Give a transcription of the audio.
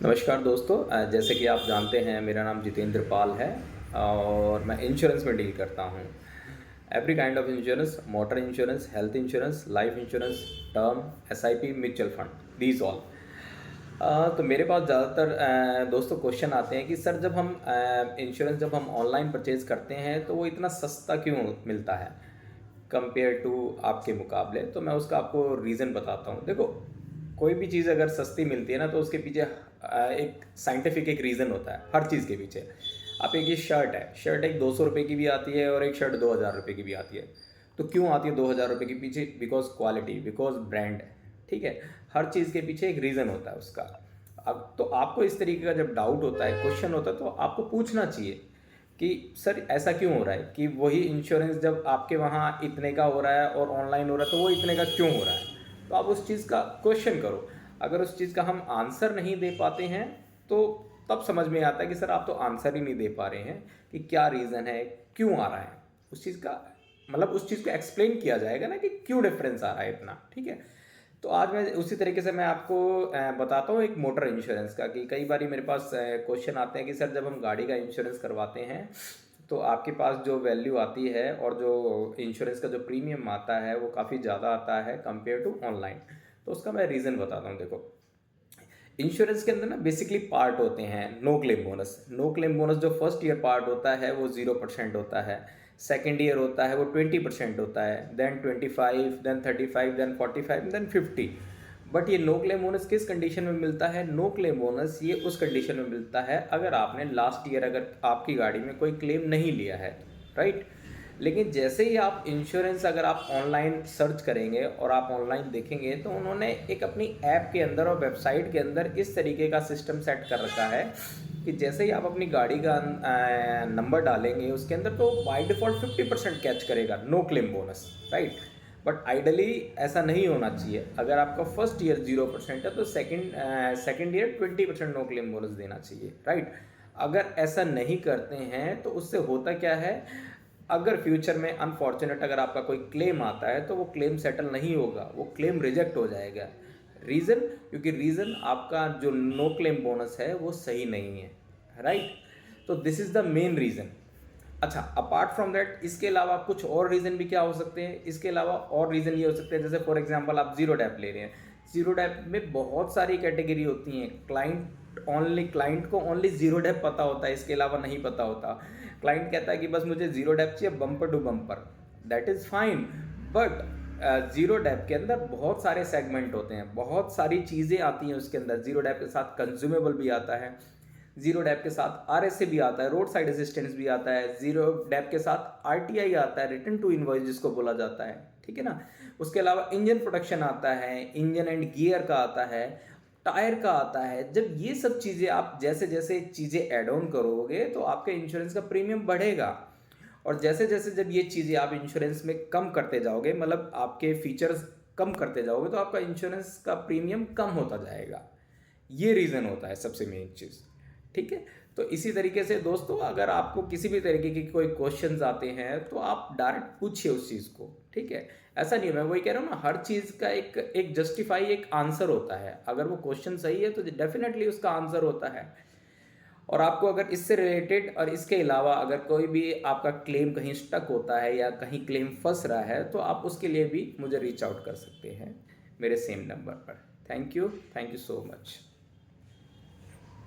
नमस्कार दोस्तों, जैसे कि आप जानते हैं मेरा नाम जितेंद्र पाल है और मैं इंश्योरेंस में डील करता हूँ। Every kind of insurance, motor insurance, health insurance, life insurance, term, SIP, mutual fund, these all. तो मेरे पास ज़्यादातर दोस्तों क्वेश्चन आते हैं कि सर जब हम इंश्योरेंस जब हम ऑनलाइन परचेज़ करते हैं तो वो इतना सस्ता क्यों मिलता है कंपेयर टू आपके मुकाबले। तो मैं उसका आपको रीज़न बताता हूँ। देखो, कोई भी चीज़ अगर सस्ती मिलती है ना तो उसके पीछे एक साइंटिफिक एक रीज़न होता है हर चीज़ के पीछे। आप एक ये शर्ट एक 200 रुपये की भी आती है और एक शर्ट 2000 रुपये की भी आती है। तो क्यों आती है 2000 रुपये के पीछे? Because quality, because brand. ठीक है, हर चीज़ के पीछे एक रीज़न होता है उसका। अब तो आपको इस तरीके का जब डाउट होता है, क्वेश्चन होता है, तो आपको पूछना चाहिए कि सर ऐसा क्यों हो रहा है कि वही इंश्योरेंस जब आपके वहाँ इतने का हो रहा है और ऑनलाइन हो रहा है तो वो इतने का क्यों हो रहा है। तो आप उस चीज़ का क्वेश्चन करो। अगर उस चीज़ का हम आंसर नहीं दे पाते हैं तो तब समझ में आता है कि सर आप तो आंसर ही नहीं दे पा रहे हैं कि क्या रीज़न है, क्यों आ रहा है उस चीज़ का। मतलब उस चीज़ को एक्सप्लेन किया जाएगा ना कि क्यों डिफरेंस आ रहा है इतना। ठीक है, तो आज मैं उसी तरीके से मैं आपको बताता हूँ एक मोटर इंश्योरेंस का कि कई बार मेरे पास क्वेश्चन आते हैं कि सर जब हम गाड़ी का इंश्योरेंस करवाते हैं तो आपके पास जो वैल्यू आती है और जो इंश्योरेंस का जो प्रीमियम आता है वो काफ़ी ज़्यादा आता है कंपेयर टू ऑनलाइन। तो उसका मैं रीज़न बताता हूँ। देखो, इंश्योरेंस के अंदर ना बेसिकली पार्ट होते हैं no claim bonus. No claim bonus जो फर्स्ट ईयर पार्ट होता है वो 0% होता है। सेकेंड ईयर होता है वो 20% होता है, then 25, then 35, then 45, then 50। But ये नो क्लेम बोनस किस कंडीशन में मिलता है? नो क्लेम बोनस ये उस कंडीशन में मिलता है अगर आपने लास्ट ईयर अगर आपकी गाड़ी में कोई क्लेम नहीं लिया है, राइट। लेकिन जैसे ही आप इंश्योरेंस अगर आप ऑनलाइन सर्च करेंगे और आप ऑनलाइन देखेंगे तो उन्होंने एक अपनी ऐप के अंदर और वेबसाइट के अंदर इस तरीके का सिस्टम सेट कर रखा है कि जैसे ही आप अपनी गाड़ी का नंबर डालेंगे उसके अंदर तो बाय डिफ़ॉल्ट 50% कैच करेगा no claim bonus, right. But ideally ऐसा नहीं होना चाहिए। अगर आपका फर्स्ट ईयर 0% है तो second year 20% no claim bonus देना चाहिए, राइट। अगर ऐसा नहीं करते हैं तो उससे होता क्या है, अगर फ्यूचर में अनफॉर्चुनेट अगर आपका कोई क्लेम आता है तो वो क्लेम सेटल नहीं होगा, वो क्लेम रिजेक्ट हो जाएगा। रीज़न, क्योंकि रीज़न आपका जो नो क्लेम बोनस है वो सही नहीं है, राइट। तो this is the main reason. अच्छा, अपार्ट फ्रॉम दैट इसके अलावा कुछ और रीज़न भी क्या हो सकते हैं? इसके अलावा और रीज़न ये हो सकते हैं, जैसे फॉर एग्जांपल आप जीरो डैप ले रहे हैं। जीरो डैप में बहुत सारी कैटेगरी होती हैं। क्लाइंट को ओनली जीरो डैप पता होता है, इसके अलावा नहीं पता होता। क्लाइंट कहता है कि बस मुझे जीरो डैप चाहिए bumper to bumper, that is fine. But zero dep के अंदर बहुत सारे सेगमेंट होते हैं, बहुत सारी चीज़ें आती हैं उसके अंदर। जीरो डैप के साथ कंज्यूमेबल भी आता है, जीरो डैप के साथ आरएसए भी आता है, रोड साइड असिस्टेंस भी आता है, जीरो डैप के साथ आरटीआई आता है, रिटर्न टू इनवॉइस जिसको बोला जाता है। ठीक है ना। उसके अलावा इंजन प्रोटेक्शन आता है, इंजन एंड गियर का आता है, टायर का आता है। जब ये सब चीज़ें आप जैसे जैसे चीज़ें ऐड ऑन करोगे तो आपके इंश्योरेंस का प्रीमियम बढ़ेगा। और जैसे जैसे जब ये चीज़ें आप इंश्योरेंस में कम करते जाओगे, मतलब आपके फीचर्स कम करते जाओगे, तो आपका इंश्योरेंस का प्रीमियम कम होता जाएगा। ये रीज़न होता है सबसे मेन चीज़। ठीक है, तो इसी तरीके से दोस्तों अगर आपको किसी भी तरीके की कोई क्वेश्चंस आते हैं तो आप डायरेक्ट पूछिए उस चीज़ को। ठीक है, ऐसा नहीं है, मैं वही कह रहा हूँ ना, हर चीज़ का एक एक जस्टिफाई एक आंसर होता है। अगर वो क्वेश्चन सही है तो डेफिनेटली उसका आंसर होता है। और आपको अगर इससे रिलेटेड और इसके अलावा अगर कोई भी आपका क्लेम कहीं स्टक होता है या कहीं क्लेम फंस रहा है तो आप उसके लिए भी मुझे रीच आउट कर सकते हैं मेरे सेम नंबर पर। Thank you so much.